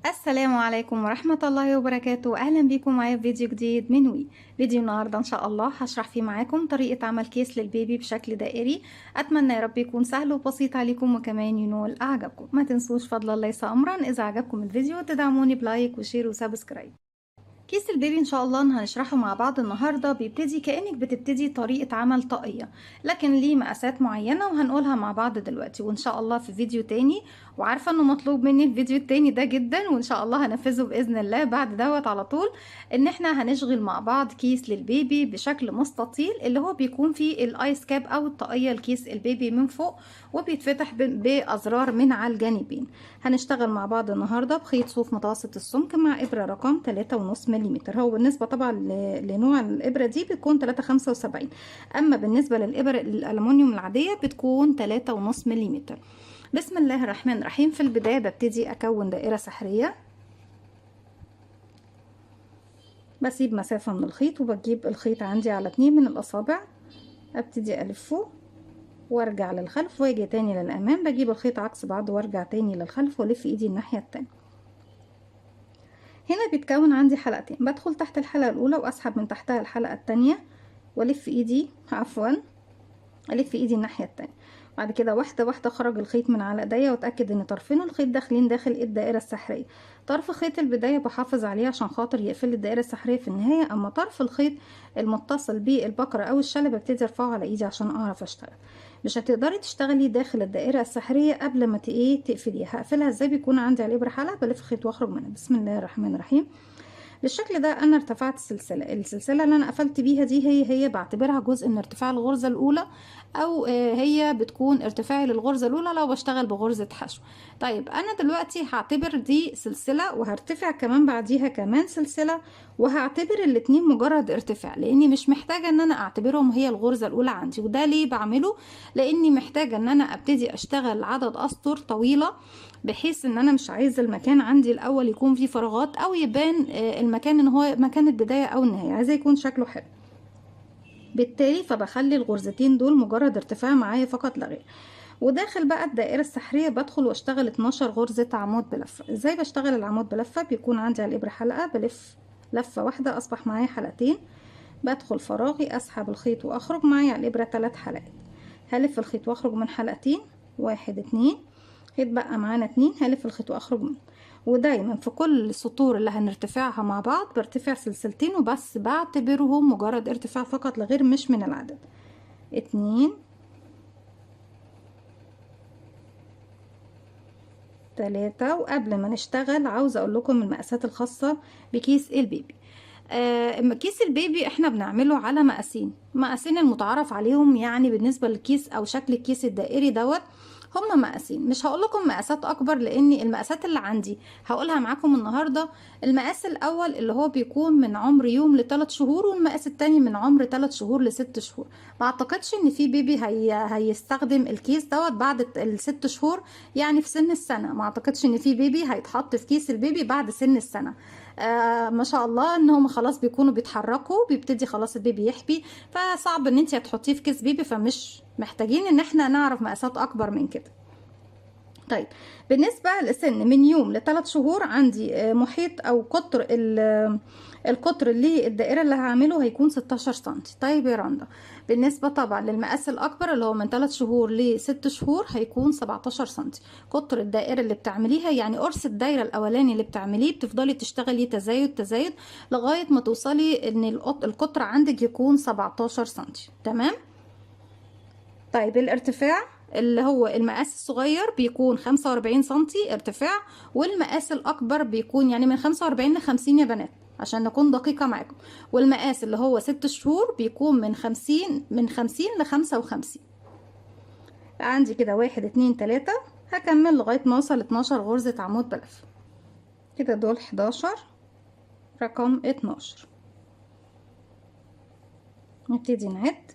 السلام عليكم ورحمة الله وبركاته. أهلا بيكم معايا في فيديو جديد من وي. فيديو النهاردة إن شاء الله هشرح فيه معاكم طريقة عمل كيس للبيبي بشكل دائري. أتمنى يا رب يكون سهل وبسيط عليكم وكمان ينول أعجابكم. ما تنسوش فضل الله ليس أمرا إذا عجبكم الفيديو تدعموني بلايك وشير وسبسكرايب. كيس البيبي ان شاء الله هنشرحه مع بعض النهارده. بيبتدي كأنك بتبتدي طريقة عمل طاقية، لكن ليه مقاسات معينة وهنقولها مع بعض دلوقتي وان شاء الله في فيديو تاني. وعارفة انه مطلوب مني الفيديو التاني ده جدا، وان شاء الله هنفذه بإذن الله بعد دوت على طول. ان احنا هنشغل مع بعض كيس للبيبي بشكل مستطيل اللي هو بيكون فيه الايس كاب او الطاقية لكيس البيبي من فوق، وبيتفتح بأزرار من على الجانبين. هنشتغل مع بعض النهارده بخيط صوف متوسط السمك مع ابره رقم 3.5 ملم. هو بالنسبه طبعا لنوع الابره دي بتكون 3.75، اما بالنسبه للابر الالومنيوم العاديه بتكون 3.5 ملم. بسم الله الرحمن الرحيم. في البدايه ببتدي اكون دائره سحريه، بسيب مسافه من الخيط وبجيب الخيط عندي على 2 من الاصابع، ابتدي الفه وارجع للخلف واجي تاني للامام، بجيب الخيط عكس بعض وارجع تاني للخلف والف ايدي الناحيه التانيه. هنا بيتكون عندي حلقتين، بدخل تحت الحلقة الأولى وأسحب من تحتها الحلقة التانية وألف إيدي ألف إيدي الناحية التانية. بعد كده واحدة واحدة خرج الخيط من على ايديا واتأكد ان طرفين الخيط داخلين داخل الدائرة السحرية. طرف خيط البداية بحافظ عليه عشان خاطر يقفل الدائرة السحرية في النهاية، اما طرف الخيط المتصل بالبكرة او الشلة ببتدي ارفعه على ايدي عشان اعرف اشتغل. مش هتقدري تشتغلي داخل الدائرة السحرية قبل ما تقفليها. هقفلها ازاي؟ بيكون عندي على الابرة حلقة بلف خيط واخرج منها. بسم الله الرحمن الرحيم. بالشكل ده انا ارتفعت السلسله اللي انا قفلت بيها دي هي بعتبرها جزء من ارتفاع الغرزه الاولى، او هي بتكون ارتفاعي للغرزه الاولى لو بشتغل بغرزه حشو. طيب انا دلوقتي هعتبر دي سلسله وهرتفع كمان بعديها كمان سلسله، وهعتبر الاتنين مجرد ارتفاع لاني مش محتاجه ان انا اعتبرهم هي الغرزه الاولى عندي. وده ليه بعمله؟ لاني محتاجه ان انا ابتدي اشتغل عدد اسطر طويله، بحيث ان انا مش عايزه المكان عندي الاول يكون فيه فراغات او يبان المكان ان هو مكان البدايه او النهايه، عايزه يكون شكله حلو. بالتالي فبخلي الغرزتين دول مجرد ارتفاع معايا فقط لا غير. وداخل بقى الدائره السحريه بدخل واشتغل 12 غرزه عمود بلفه. ازاي بشتغل العمود بلفه؟ بيكون عندي على الابره حلقه، بلف لفه واحده اصبح معايا حلقتين، بدخل فراغي اسحب الخيط واخرج معايا على الابره 3 حلقات، هلف الخيط واخرج من حلقتين، 1 2، هيتبقى معانا 2، هلف الخيط واخرج منه. ودايما في كل السطور اللي هنرتفعها مع بعض برتفع سلسلتين وبس، بعتبرهم مجرد ارتفاع فقط لغير مش من العدد. 2 3. وقبل ما نشتغل عاوزه اقول لكم المقاسات الخاصه بكيس البيبي. كيس البيبي احنا بنعمله على مقاسين المتعارف عليهم، يعني بالنسبه للكيس او شكل الكيس الدائري دوت هما مقاسين. مش هقول لكم مقاسات اكبر لان المقاسات اللي عندي هقولها معاكم النهارده. المقاس الاول اللي هو بيكون من عمر يوم ل3 شهور، والمقاس التاني من عمر 3 شهور ل6 شهور. ما اعتقدش ان في بيبي هيستخدم الكيس دوت بعد ال6 شهور، يعني في سن السنه. ما اعتقدش ان في بيبي هيتحط في كيس البيبي بعد سن السنه. ما شاء الله انهم خلاص بيكونوا بيتحركوا، بيبتدي خلاص البيبي يحبي، فصعب ان انت هتحطيه في كيس بيبي، فمش محتاجين ان احنا نعرف مقاسات اكبر من كده. طيب بالنسبة لسن من يوم ل3 شهور عندي محيط او قطر القطر اللي الدائرة اللي هعمله هيكون 16 سنتي. طيب يا رندا، بالنسبة طبعا للمقاس الأكبر اللي هو من 3 شهور ل6 شهور هيكون 17 سنتي. قطر الدائرة اللي بتعمليها يعني قرص الدايرة الأولاني اللي بتعمليه بتفضلي تشتغلي تزايد تزايد لغاية ما توصلي إن القطر عندك يكون 17 سنتي. تمام. طيب الارتفاع اللي هو المقاس الصغير بيكون 45 سنتي ارتفاع، والمقاس الأكبر بيكون يعني من 45 ل50 يا بنات عشان نكون دقيقة معاكم. والمقاس اللي هو 6 شهور بيكون من 50 ل55. عندي كده 1 2 3، هكمل لغاية ما اوصل 12 غرزة عمود بلف. كده دول 11، رقم 12. نبتدي نعد،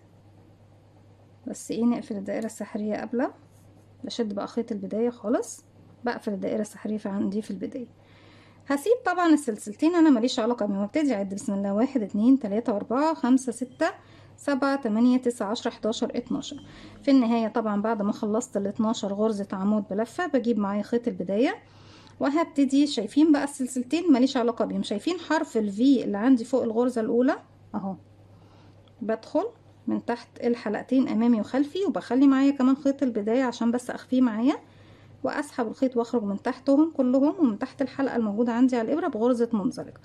بس نقفل الدائرة السحرية قبل، بشد بقى خيط البداية خالص، بقفل الدائرة السحرية عندي في البداية. هسيب طبعا السلسلتين انا ماليش علاقة بيهم، ابتدي اعد بسم الله 1 2 3 4 5 6 7 8 9 10 11 12. في النهاية طبعا بعد ما خلصت ال 12 غرزة عمود بلفة بجيب معايا خيط البداية، وهبتدي، شايفين بقى السلسلتين ماليش علاقة بيهم، شايفين حرف الفي اللي عندي فوق الغرزة الاولى اهو، بدخل من تحت الحلقتين امامي وخلفي، وبخلي معايا كمان خيط البداية عشان بس اخفيه معايا، واسحب الخيط واخرج من تحتهم كلهم، ومن تحت الحلقة الموجودة عندي على الابرة بغرزة منزلقة.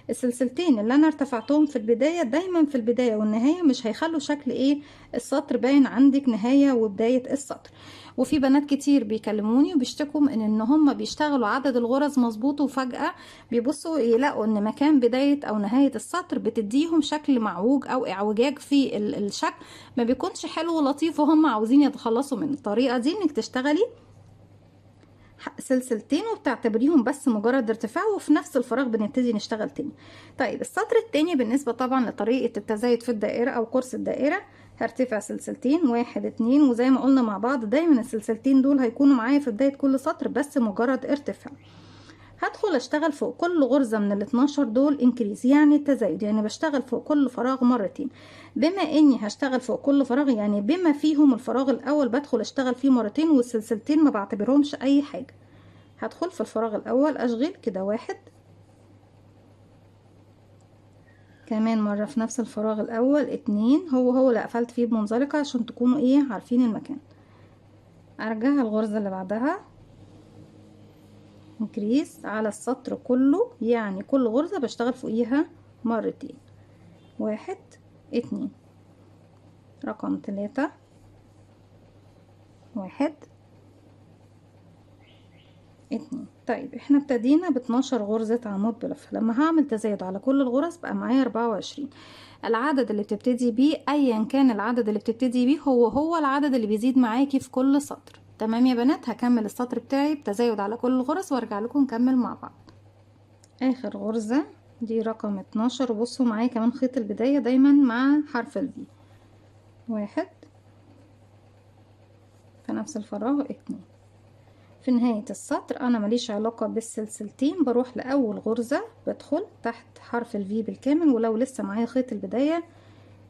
السلسلتين اللي انا ارتفعتهم في البداية دايما في البداية والنهاية مش هيخلوا شكل ايه السطر باين عندك نهاية وبداية السطر. وفي بنات كتير بيكلموني وبيشتكوا من ان هم بيشتغلوا عدد الغرز مظبوط، وفجأة بيبصوا يلاقوا ان مكان بداية او نهاية السطر بتديهم شكل معوج او اعوجاج في الشكل، ما بيكونش حلو ولطيف، وهم عاوزين يتخلصوا من الطريقة دي انك تشتغلي سلسلتين وبتعتبريهم بس مجرد ارتفاع، وفي نفس الفراغ بنبتدي نشتغل تاني. طيب السطر التاني بالنسبة طبعا لطريقة التزايد في الدائرة او قرص الدائرة، هرتفع سلسلتين 1 2، وزي ما قلنا مع بعض دايما السلسلتين دول هيكونوا معايا في بداية كل سطر بس مجرد ارتفاع. هدخل اشتغل فوق كل غرزة من ال 12 دول انكريز، يعني التزايد، يعني بشتغل فوق كل فراغ مرتين. بما اني هشتغل فوق كل فراغ يعني بما فيهم الفراغ الاول بدخل اشتغل فيه مرتين، والسلسلتين ما بعتبرهمش اي حاجة. هدخل في الفراغ الاول اشغل كده 1، كمان مرة في نفس الفراغ الاول 2، هو اللي قفلت فيه بمنزلقة عشان تكونوا ايه عارفين المكان. ارجع الغرزة اللي بعدها انكريس على السطر كله، يعني كل غرزة بشتغل فوقيها مرتين، 1 2، رقم 3 1 2. طيب احنا ابتدينا ب12 غرزة عمود بلف، لما هعمل تزايد على كل الغرز بقى معايا 24. العدد اللي بتبتدي بيه ايا كان العدد اللي بتبتدي بيه هو العدد اللي بيزيد معاكي في كل سطر. تمام يا بنات، هكمل السطر بتاعي بتزايد على كل الغرز وارجع لكم نكمل مع بعض. اخر غرزة دي رقم 12، وبصوا معايا كمان خيط البداية دايما مع حرف الفي، 1 في نفس الفراغ 2. في نهاية السطر انا ماليش علاقة بالسلسلتين، بروح لاول غرزة بدخل تحت حرف الفي بالكامل، ولو لسه معايا خيط البداية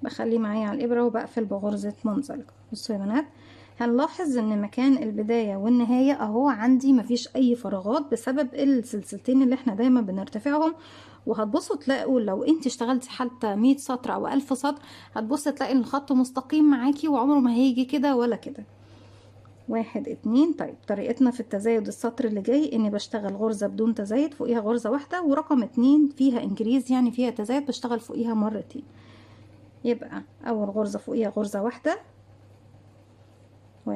بخليه معايا على الابرة وبقفل بغرزة منزلقة. بصوا يا بنات، هنلاحظ ان مكان البداية والنهاية اهو عندي مفيش اي فراغات بسبب السلسلتين اللي احنا دايما بنرتفعهم. وهتبصوا تلاقوا لو انت اشتغلتي حتى 100 سطر او 1000 سطر هتبصي تلاقي ان الخط مستقيم معاكي وعمره ما هيجي كده ولا كده. 1 2. طيب طريقتنا في التزايد السطر اللي جاي اني بشتغل غرزة بدون تزايد فوقيها غرزة واحدة، ورقم 2 فيها انكريز يعني فيها تزايد بشتغل فوقيها مرتين. يبقى اول غرزة فوقيها غرزة واحدة 1،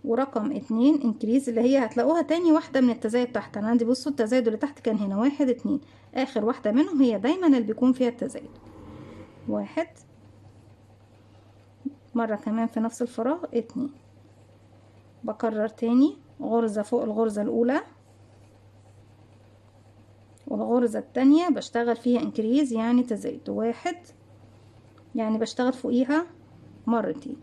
ورقم 2 انكريز اللي هي هتلاقوها تاني واحدة من التزايد تحت. انا عندي بصوا التزايد اللي تحت كان هنا 1 2، اخر واحدة منهم هي دايما اللي بيكون فيها التزايد. 1 مرة كمان في نفس الفراغ 2، بكرر تاني غرزة فوق الغرزة الاولى، والغرزة التانية بشتغل فيها انكريز يعني تزايد 1، يعني بشتغل فوقيها مرتين،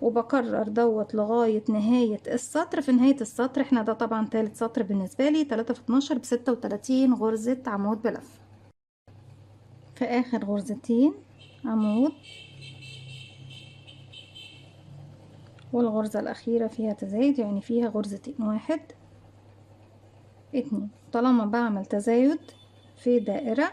وبكرر دوت لغاية نهاية السطر. في نهاية السطر احنا ده طبعا تالت سطر بالنسبة لي، 3 في 12 ب36 غرزة عمود بلف. في اخر غرزتين عمود، والغرزة الاخيرة فيها تزايد يعني فيها غرزتين 1 2. طالما بعمل تزايد في دائرة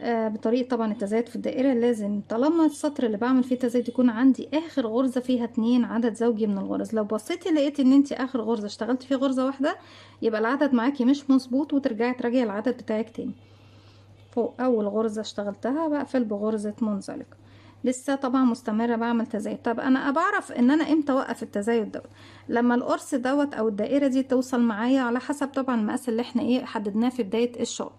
بطريقة طبعا التزايد في الدائرة لازم طالما السطر اللي بعمل فيه تزايد يكون عندي اخر غرزة فيها 2 عدد زوجي من الغرز. لو بصيتي لقيتي ان انت اخر غرزة اشتغلت فيه غرزة واحدة يبقى العدد معاكي مش مظبوط، وترجعي تراجعي العدد بتاعك تاني. فوق اول غرزة اشتغلتها بقفل بغرزة منزلق، لسه طبعا مستمرة بعمل تزايد. طب انا بعرف ان انا امتى اوقف التزايد دوت؟ لما القرص دوت او الدائرة دي توصل معايا على حسب طبعا المقاس اللي احنا ايه حددناه في بداية الشغل.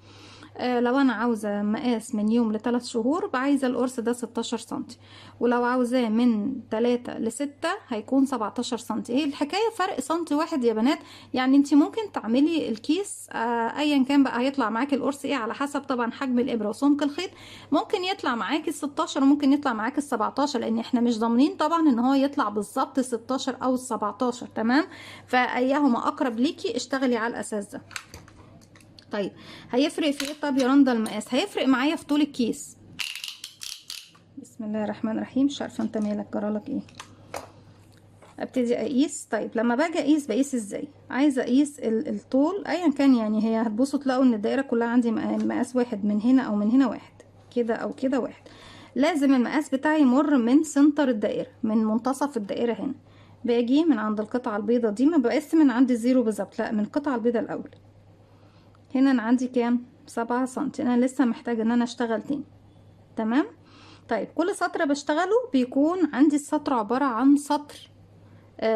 لو انا عاوزة مقاس من يوم ل3 شهور بعايزة القرص ده 16 سنتي، ولو عاوزاه من 3 ل6 هيكون 17 سنتي. هي الحكاية فرق سنتي واحد يا بنات، يعني انت ممكن تعملي الكيس ايا كان بقى هيطلع معاكي القرص ايه على حسب طبعا حجم الابرة وسمك الخيط. ممكن يطلع معاكي 16 وممكن يطلع معاكي 17، لان احنا مش ضامنين طبعا ان هو يطلع بالظبط 16 او 17. تمام، فايهما اقرب ليكي اشتغلي على الاساس ده. طيب هيفرق في ايه؟ طب يا رندا المقاس هيفرق معايا في طول الكيس. بسم الله الرحمن الرحيم، مش عارفه انت مالك جرالك ايه. ابتدي اقيس. طيب لما باجي اقيس بقيس ازاي؟ عايزه اقيس الطول ايا كان، يعني هي هتبصوا تلاقوا ان الدائره كلها عندي مقاس واحد، من هنا او من هنا واحد، كده او كده واحد. لازم المقاس بتاعي يمر من سنتر الدائره، من منتصف الدائره هنا. باجي من عند القطعه البيضاء دي، ما بقيس من عند الزيرو بالظبط، لا، من القطعه البيضاء الاول. هنا انا عندي كام؟ 7 سنتي. انا لسه محتاجه ان انا اشتغل تاني. تمام. طيب كل سطر بشتغله بيكون عندي السطر عباره عن سطر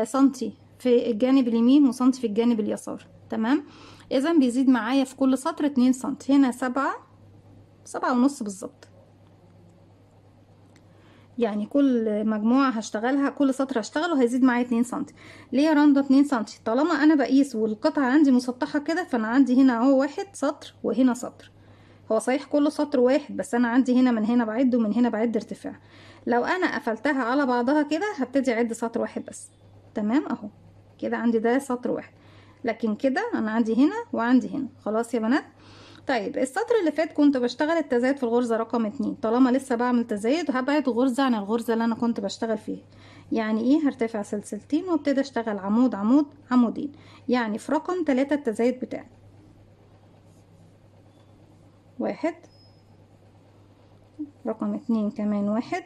سنتي في الجانب اليمين وسنتي في الجانب اليسار. تمام. اذا بيزيد معايا في كل سطر 2 سنتي. هنا 7.5 بالظبط. يعني كل مجموعة هشتغلها، كل سطر هشتغله هيزيد معايا 2 سنتي. ليه يا رندا 2 سنتي؟ طالما انا بقيس والقطعة عندي مسطحة كده، فانا عندي هنا اهو واحد سطر وهنا سطر. هو صحيح كل سطر واحد، بس انا عندي هنا من هنا بعد ومن هنا بعد ارتفاع. لو انا قفلتها على بعضها كده هبتدي اعد سطر واحد بس. تمام اهو. كده عندي ده سطر واحد، لكن كده انا عندي هنا وعندي هنا. خلاص يا بنات. طيب السطر اللي فات كنت بشتغل التزايد في الغرزة رقم 2. طالما لسه بعمل تزايد هبعد غرزة عن الغرزة اللي انا كنت بشتغل فيها. يعني ايه؟ هرتفع سلسلتين وابتدي اشتغل عمود عمود عمودين. يعني في رقم 3 التزايد بتاعي واحد، رقم 2 كمان واحد،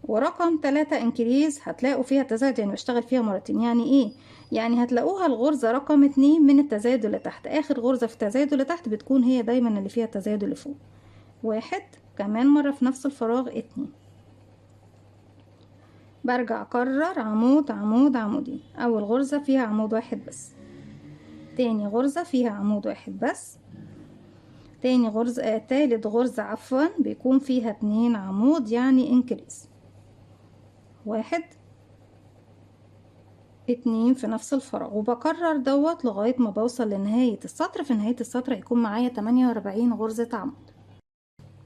ورقم 3 انكريز هتلاقوا فيها تزايد، يعني بشتغل فيها مرتين. يعني ايه؟ يعني هتلاقوها الغرزة رقم 2 من التزايد اللي تحت. اخر غرزة في التزايد اللي تحت بتكون هي دايما اللي فيها التزايد اللي فوق. واحد، كمان مرة في نفس الفراغ 2. برجع اكرر عمود عمود عمودين. اول غرزة فيها عمود واحد بس، تاني غرزة فيها عمود واحد بس، تاني غرزة تالت غرزة عفوا بيكون فيها 2 عمود، يعني انكريز. واحد، 2 في نفس الفراغ، وبكرر دوت لغاية ما بوصل لنهاية السطر. في نهاية السطر هيكون معايا 48 غرزة عمود.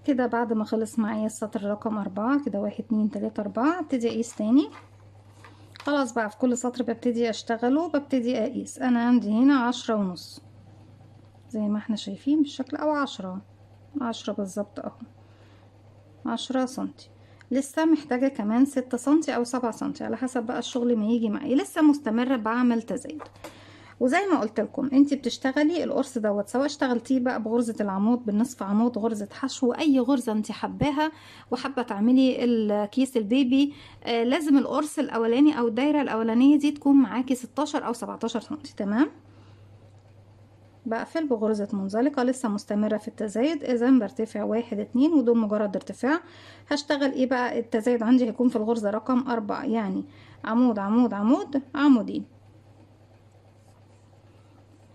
كده بعد ما خلص معايا السطر رقم 4، كده 1 2 3 4، ابتدي اقيس تاني. خلاص بقى في كل سطر ببتدي اشتغله، ببتدي اقيس. انا عندي هنا 10.5 زي ما احنا شايفين بالشكل، او 10 بالظبط اهو، 10 سنتي. لسه محتاجة كمان 6 سنتي او 7 سنتي على حسب بقى الشغل ما يجي معايا. لسه مستمرة بعمل تزايد. وزي ما قلت لكم انت بتشتغلي القرص دوت، سواء اشتغلتيه بقى بغرزة العمود، بالنصف عمود، غرزة حشو، اي غرزة انت حباها وحابة تعملي الكيس البيبي. لازم القرص الاولاني او الدايرة الاولانية دي تكون معاكي 16 او 17 سنتي. تمام. بقفل بغرزة منزلقة. لسه مستمرة في التزايد. اذا برتفع 1 2 ودول مجرد ارتفاع. هشتغل ايه بقى؟ التزايد عندي هيكون في الغرزة رقم 4، يعني عمود عمود عمود عمودين.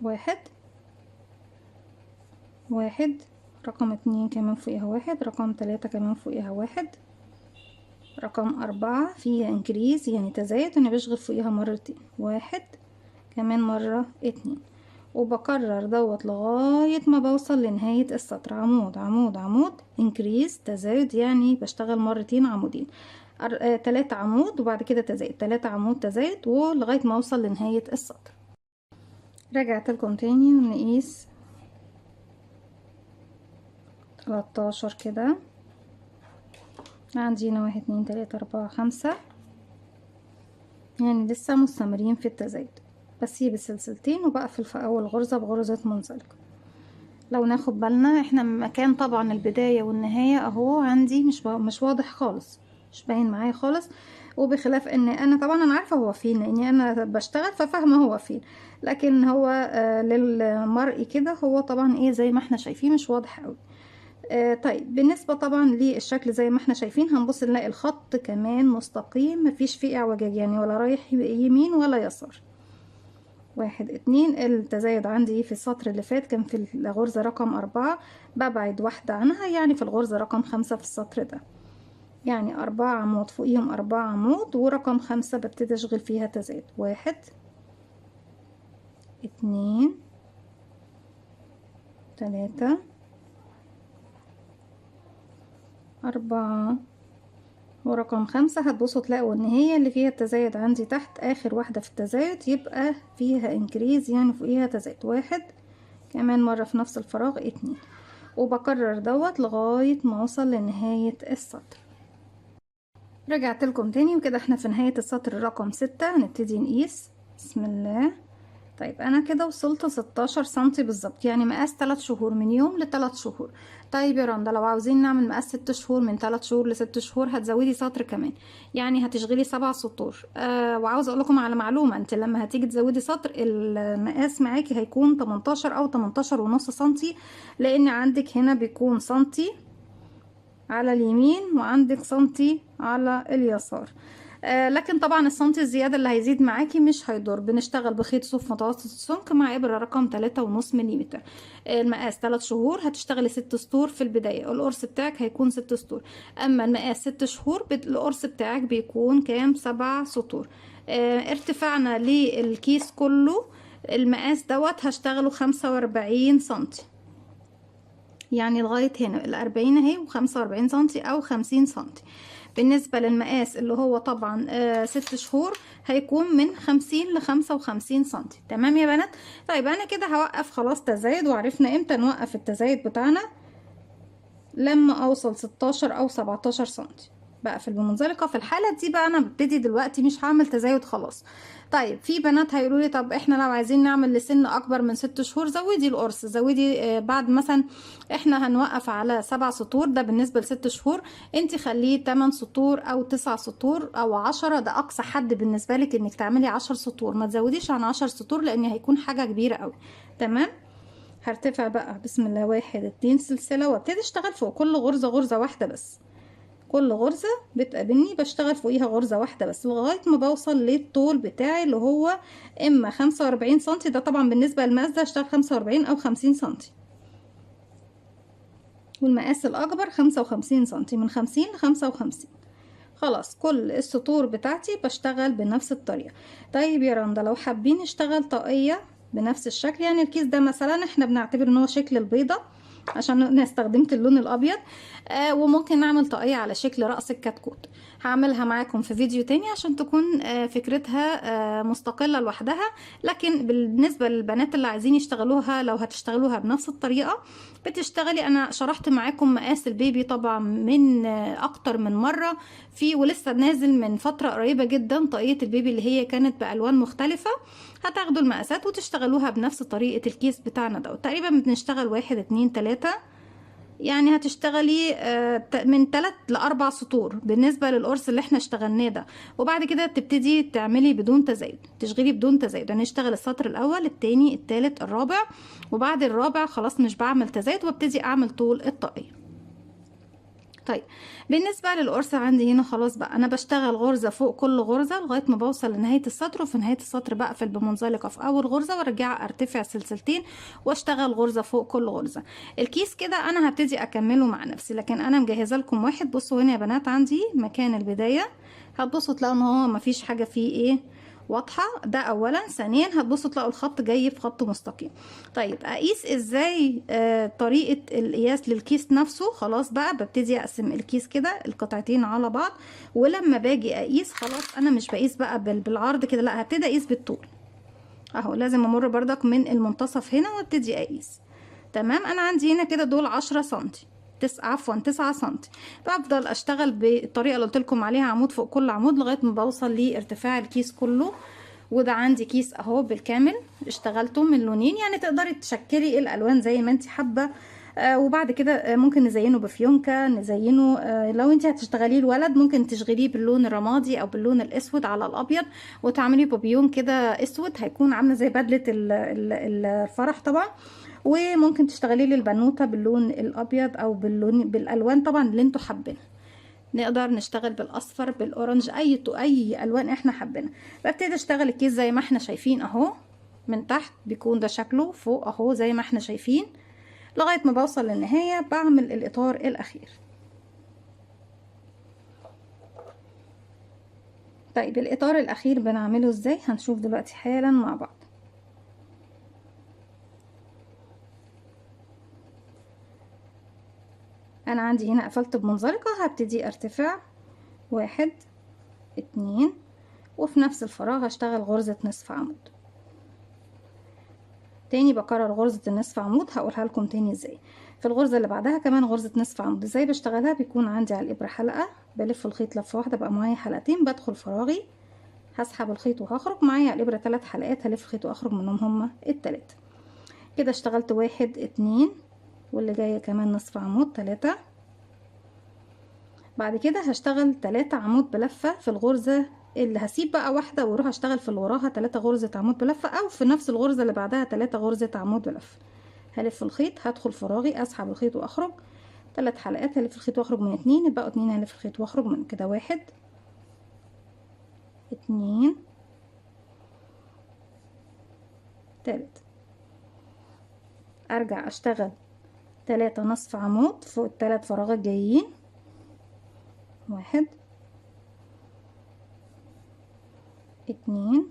واحد، واحد، رقم 2 كمان فوقيها واحد، رقم 3 كمان فوقيها واحد، رقم 4 فيها انكريز يعني تزايد، انا بشغل فوقيها مرتين. واحد، كمان مرة 2. وبكرر دوت لغاية ما بوصل لنهاية السطر. عمود عمود عمود انكريز تزايد، يعني بشتغل مرتين عمودين. 3 عمود وبعد كده تزايد، 3 عمود تزايد، ولغاية ما اوصل لنهاية السطر. رجعت لكم تاني ونقيس 13 كده. عندي هنا 1 2 3 4 5، يعني لسه مستمرين في التزايد. بسيب السلسلتين وبقفل في اول غرزة بغرزة منزلقة. لو ناخد بالنا احنا مكان طبعا البداية والنهاية اهو عندي مش واضح خالص، مش باين معايا خالص. وبخلاف ان انا طبعا انا عارفة هو فين، لاني انا بشتغل ففاهمة هو فين. لكن هو للمرئي كده هو طبعا ايه زي ما احنا شايفين مش واضح قوي. طيب بالنسبة طبعا للشكل زي ما احنا شايفين، هنبص نلاقي الخط كمان مستقيم، مفيش فيه اعوجاج، يعني ولا رايح يمين ولا يسار. 1 2. التزايد عندي في السطر اللي فات كان في الغرزة رقم 4، ببعد واحدة عنها، يعني في الغرزة رقم 5 في السطر ده. يعني 4 عمود فوقيهم 4 عمود، ورقم 5 ببتدي اشغل فيها تزايد. 1 2 3 4، ورقم 5 هتبصوا تلاقوا ان هي اللي فيها التزايد عندي تحت، اخر واحدة في التزايد يبقى فيها انكريز، يعني فوقيها تزايد. 1 كمان مرة في نفس الفراغ 2. وبكرر دوت لغاية ما اوصل لنهاية السطر. رجعت لكم تاني وكده احنا في نهاية السطر رقم 6. هنبتدي نقيس. بسم الله. طيب انا كده وصلت 16 سنتي بالظبط، يعني مقاس 3 شهور من يوم ل3 شهور. طيب يا رندا لو عاوزين نعمل مقاس 6 شهور من 3 شهور ل6 شهور هتزودي سطر كمان، يعني هتشغلي 7 سطور. وعاوزه اقول لكم على معلومه، انت لما هتيجي تزودي سطر المقاس معاكي هيكون 18 او 18 ونص سنتي، لان عندك هنا بيكون سنتي على اليمين وعندك سنتي على اليسار. لكن طبعا السنتي الزيادة اللي هيزيد معاكي مش هيضر. بنشتغل بخيط صوف متوسط السمك مع إبرة رقم 3.5 مليمتر. المقاس 3 شهور هتشتغلي 6 سطور في البداية، القرص بتاعك هيكون 6 سطور. أما المقاس 6 شهور القرص بتاعك بيكون كام؟ 7 سطور. ارتفاعنا للكيس كله المقاس دوت هشتغله 45 سنتي، يعني لغاية هنا 40 اهي و45 سنتي او 50 سنتي. بالنسبة للمقاس اللي هو طبعا 6 شهور هيكون من 50 ل55 سنتي. تمام يا بنات؟ طيب انا كده هوقف خلاص تزايد، وعرفنا امتى نوقف التزايد بتاعنا لما اوصل 16 او 17 سنتي بقفل بمنزلقه. في الحاله دي بقى انا ببتدي دلوقتي مش هعمل تزايد خلاص. طيب في بنات هيقولوا لي طب احنا لو عايزين نعمل لسن اكبر من 6 شهور زودي القرص، زودي بعد مثلا احنا هنوقف على 7 سطور، ده بالنسبه ل6 شهور. انت خليه 8 سطور او 9 سطور او 10، ده اقصى حد بالنسبه لك انك تعملي 10 سطور، ما تزوديش عن 10 سطور لان هيكون حاجه كبيره قوي. تمام. هرتفع بقى بسم الله 1 2 سلسلة وابتدي اشتغل فوق كل غرزة غرزة واحدة بس. كل غرزة بتقابلني بشتغل فوقيها غرزة واحدة بس لغاية ما بوصل للطول بتاعي اللي هو اما 45 سنتي، ده طبعا بالنسبة للمقاس ده اشتغل 45 او 50 سنتي، والمقاس الاكبر 55 سنتي، من 50 ل55. خلاص كل السطور بتاعتي بشتغل بنفس الطريقة. طيب يا رندا لو حابين نشتغل طاقية بنفس الشكل، يعني الكيس ده مثلا احنا بنعتبر ان هو شكل البيضة عشان انا استخدمت اللون الابيض، وممكن نعمل طاقية على شكل رأس الكتكوت. هعملها معاكم في فيديو تاني عشان تكون فكرتها مستقلة لوحدها. لكن بالنسبة للبنات اللي عايزين يشتغلوها، لو هتشتغلوها بنفس الطريقة بتشتغلي، انا شرحت معاكم مقاس البيبي طبعا من اكتر من مرة في، ولسه نازل من فترة قريبة جدا طاقية البيبي اللي هي كانت بألوان مختلفة. هتاخدوا المقاسات وتشتغلوها بنفس طريقة الكيس بتاعنا ده. تقريبا بنشتغل 1 2 3، يعني هتشتغلي من 3 ل4 سطور بالنسبة للقرص اللي احنا اشتغلناه ده. وبعد كده تبتدي تعملي بدون تزايد، تشغلي بدون تزايد. هنشتغل السطر الاول التاني التالت الرابع، وبعد الرابع خلاص مش بعمل تزايد وابتدي اعمل طول الطاقية. طيب بالنسبة للقرص عندي هنا خلاص بقى انا بشتغل غرزة فوق كل غرزة لغاية ما بوصل لنهاية السطر، وفي نهاية السطر بقفل بمنزلقة في اول غرزة وارجع ارتفع سلسلتين واشتغل غرزة فوق كل غرزة. الكيس كده انا هبتدي اكمله مع نفسي، لكن انا مجهزة لكم واحد. بصوا هنا يا بنات عندي مكان البداية، هتبصوا تلاقوا ان هو مفيش حاجة فيه ايه واضحة، ده اولا. ثانيا هتبصوا تلاقوا الخط جاي في خط مستقيم. طيب اقيس ازاي؟ طريقة القياس للكيس نفسه. خلاص بقى ببتدي اقسم الكيس كده القطعتين على بعض، ولما باجي اقيس خلاص انا مش بقيس بقى بالعرض كده، لا هبتدي اقيس بالطول اهو. لازم امر بردك من المنتصف هنا وابتدي اقيس. تمام. انا عندي هنا كده دول 10 سنتي، 9 سنتي. بفضل اشتغل بالطريقه اللي قلت لكم عليها، عمود فوق كل عمود لغايه ما بوصل لارتفاع الكيس كله. وده عندي كيس اهو بالكامل اشتغلته من لونين، يعني تقدري تشكلي الالوان زي ما انت حابه. وبعد كده ممكن نزينه بفيونكة، نزينه لو انت هتشتغليه الولد ممكن تشغليه باللون الرمادي او باللون الاسود على الابيض وتعملي بوبيون كده اسود، هيكون عامله زي بدله الفرح طبعا. وممكن تشتغلي لي البنوته باللون الابيض او باللون بالالوان طبعا اللي انتوا حابينها. نقدر نشتغل بالاصفر بالاورنج، اي الوان احنا حابينها. ببتدي اشتغل الكيس زي ما احنا شايفين اهو، من تحت بيكون ده شكله، فوق اهو زي ما احنا شايفين، لغايه ما بوصل للنهايه بعمل الاطار الاخير. طيب الاطار الاخير بنعمله ازاي؟ هنشوف دلوقتي حالا مع بعض. انا عندي هنا قفلت بمنزلقه، هبتدي ارتفع 1 2، وفي نفس الفراغ هشتغل غرزة نصف عمود. تاني بكرر غرزة النصف عمود، هقولها لكم تاني ازاي. في الغرزة اللي بعدها كمان غرزة نصف عمود. ازاي بشتغلها؟ بيكون عندي على الابرة حلقة، بلف الخيط لفة واحدة بقى معايا حلقتين، بدخل فراغي هسحب الخيط وهخرج معايا على الابرة 3 حلقات، هلف الخيط واخرج منهم هما التلاتة. كده اشتغلت 1 2، واللي جاية كمان نصف عمود 3. بعد كده هشتغل 3 عمود بلفة في الغرزة اللي هسيب بقى واحدة واروح اشتغل في اللي وراها 3 غرزة عمود بلفة، او في نفس الغرزة اللي بعدها 3 غرزة عمود بلفة. هلف الخيط، هدخل فراغي، اسحب الخيط واخرج 3 حلقات، هلف الخيط واخرج من 2، يبقى 2 هلف الخيط واخرج من كده 1 2 3. ارجع اشتغل 3 نصف عمود فوق ال3 فراغات جايين، 1 2،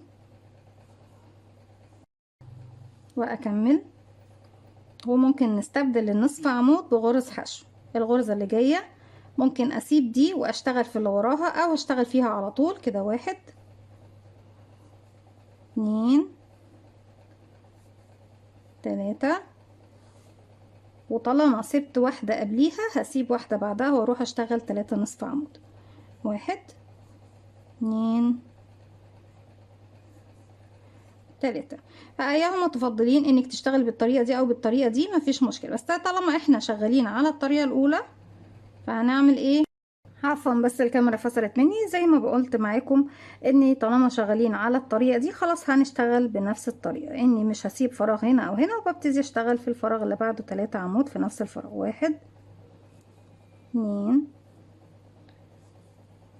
واكمل. وممكن نستبدل النصف عمود بغرز حشو. الغرزة اللي جاية ممكن اسيب دي واشتغل في اللي وراها، او اشتغل فيها على طول كده 1 2 3. وطالما سبت واحدة قبليها هسيب واحدة بعدها واروح اشتغل 3 نصف عمود، 1 2 3. فايهما تفضلين انك تشتغل بالطريقة دي او بالطريقة دي مفيش مشكلة، بس طالما احنا شغالين على الطريقة الاولى فهنعمل ايه؟ عفوا بس الكاميرا فصلت مني. زي ما بقولت معاكم اني طالما شغالين على الطريقة دي خلاص هنشتغل بنفس الطريقة، اني مش هسيب فراغ هنا او هنا، وببتدي اشتغل في الفراغ اللي بعده 3 عمود في نفس الفراغ، 1 2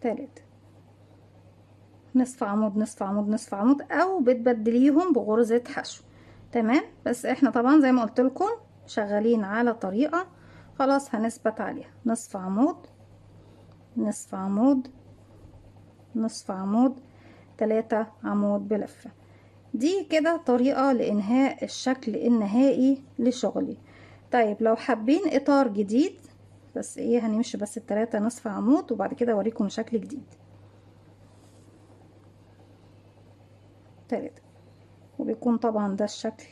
3. نصف عمود نصف عمود نصف عمود، او بتبدليهم بغرزة حشو. تمام، بس احنا طبعا زي ما قلت لكم شغالين على طريقة خلاص هنثبت عليها. نصف عمود نصف عمود نصف عمود 3 عمود بلفة. دي كده طريقة لإنهاء الشكل النهائي لشغلي. طيب لو حابين إطار جديد، بس ايه هنمشي بس ال3 نصف عمود وبعد كده اوريكم شكل جديد. 3، وبيكون طبعا ده الشكل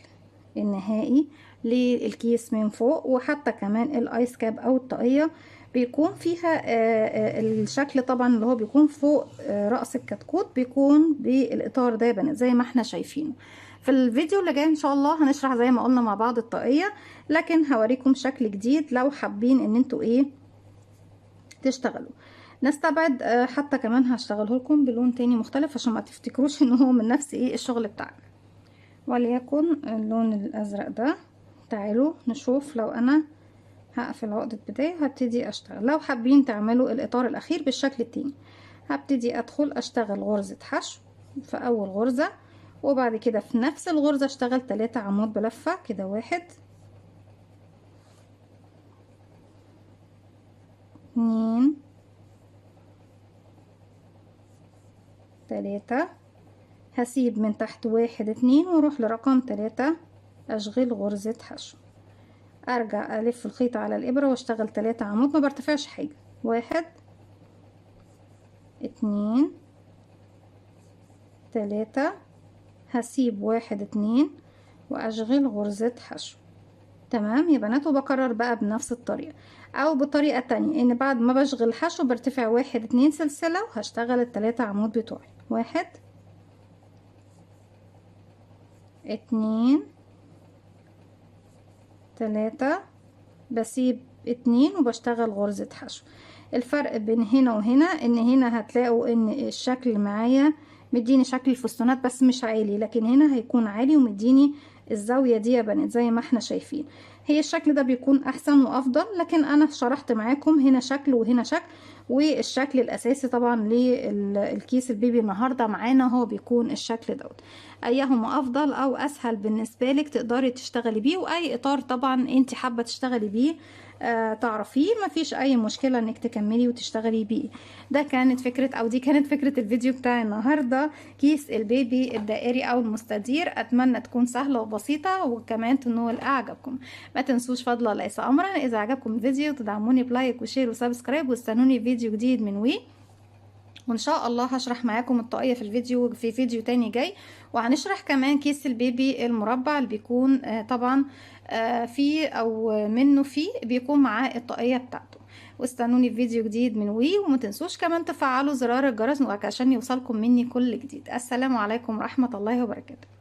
النهائي للكيس من فوق. وحتى كمان الايس كاب او الطاقية بيكون فيها الشكل طبعا اللي هو بيكون فوق رأس الكتكوت بيكون بالاطار ده بنات زي ما احنا شايفينه. في الفيديو اللي جاي ان شاء الله هنشرح زي ما قلنا مع بعض الطاقية، لكن هوريكم شكل جديد لو حابين ان انتوا ايه تشتغلوا. نستبعد حتى كمان هشتغله لكم بلون تاني مختلف عشان ما تفتكروش ان هو من نفس ايه الشغل بتاعنا، وليكن اللون الازرق ده. تعالوا نشوف. لو انا هقفل عقدة بداية هبتدي اشتغل، لو حابين تعملوا الاطار الاخير بالشكل التاني هبتدي ادخل اشتغل غرزة حشو في اول غرزة، وبعد كده في نفس الغرزة اشتغل 3 عمود بلفة كده 1 2 3. هسيب من تحت 1 2 واروح لرقم 3 اشغل غرزة حشو، ارجع الف الخيط على الابرة واشتغل 3 عمود، ما برتفعش حاجة، 1 2 3. هسيب 1 2 واشغل غرزة حشو. تمام يا بنات، وبكرر بقى بنفس الطريقة او بطريقة تانية ان بعد ما بشغل حشو برتفع 1 2 سلسلة وهشتغل ال3 عمود بتوعي، 1 2 3. بسيب 2 وبشتغل غرزة حشو. الفرق بين هنا وهنا ان هنا هتلاقوا ان الشكل معايا مديني شكل الفستونات بس مش عالي، لكن هنا هيكون عالي ومديني الزاوية دي يا بنات زي ما احنا شايفين. هي الشكل ده بيكون احسن وافضل، لكن انا شرحت معاكم هنا شكل وهنا شكل. والشكل الاساسي طبعا للكيس البيبي النهارده معانا هو بيكون الشكل دوت. ايهما افضل او اسهل بالنسبه لك تقدري تشتغلي بيه، واي اطار طبعا انت حابه تشتغلي بيه تعرفيه مفيش اي مشكله انك تكملي وتشتغلي بيه. ده كانت فكره او دي كانت فكره الفيديو بتاعي النهارده، كيس البيبي الدائري او المستدير. اتمنى تكون سهله وبسيطه وكمان تنول اعجابكم. ما تنسوش فضلا ليس امرا اذا عجبكم الفيديو تدعموني بلايك وشير وسبسكرايب، واستنوني في فيديو جديد من وان شاء الله هشرح معاكم الطاقية في فيديو تاني جاي. وهنشرح كمان كيس البيبي المربع اللي بيكون طبعا فيه او منه فيه بيكون معاه الطاقية بتاعته. واستنوني في فيديو جديد من وما تنسوش كمان تفعلوا زرار الجرس عشان يوصلكم مني كل جديد. السلام عليكم ورحمة الله وبركاته.